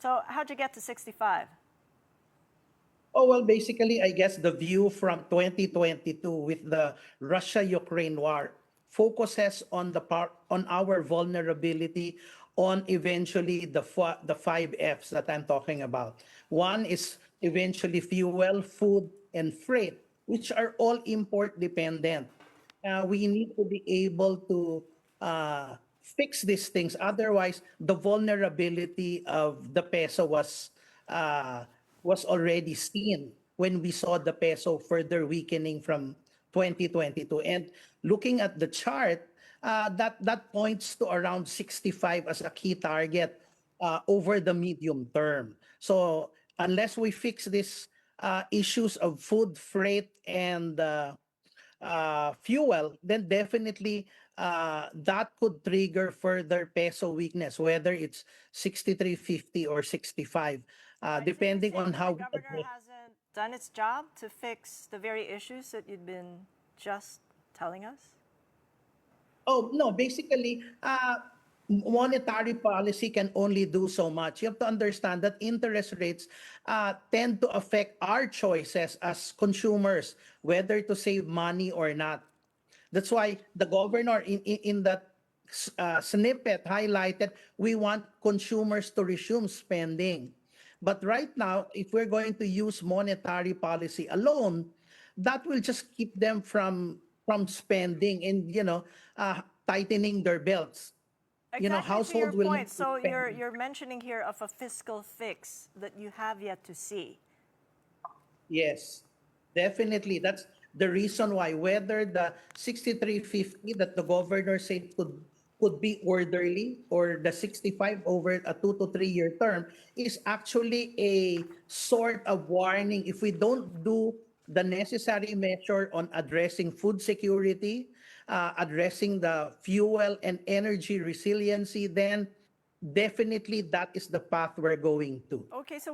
So how'd you get to 65? Oh, well, basically, I guess the view from 2022 with the Russia-Ukraine war focuses on on our vulnerability on eventually the five Fs that I'm talking about. One is eventually fuel, food, and freight, which are all import dependent. We need to be able to fix these things. Otherwise, the vulnerability of the peso uh, was already seen when we saw the peso further weakening from 2022. And looking at the chart, that points to around 65 as a key target over the medium term. So unless we fix these issues of food, freight, and fuel, then definitely that could trigger further peso weakness, whether it's 63.50 or 65, Right. So you're depending on saying that how the we governor address. hasn't done its job to fix the very issues that you'd been just telling us? Oh, no, basically, monetary policy can only do so much. You have to understand that interest rates tend to affect our choices as consumers, whether to save money or not. That's why the governor in that snippet highlighted we want consumers to resume spending. But right now, if we're going to use monetary policy alone, that will just keep them from spending and tightening their belts. Exactly to your Household will not point. be So spending. you're mentioning here of a fiscal fix that you have yet to see. Yes, definitely. That's the reason why whether the 6350 that the governor said could be orderly or the 65 over a 2 to 3 year term is actually a sort of warning. If we don't do the necessary measure on addressing food security, addressing the fuel and energy resiliency, then definitely that is the path we're going to. Okay, so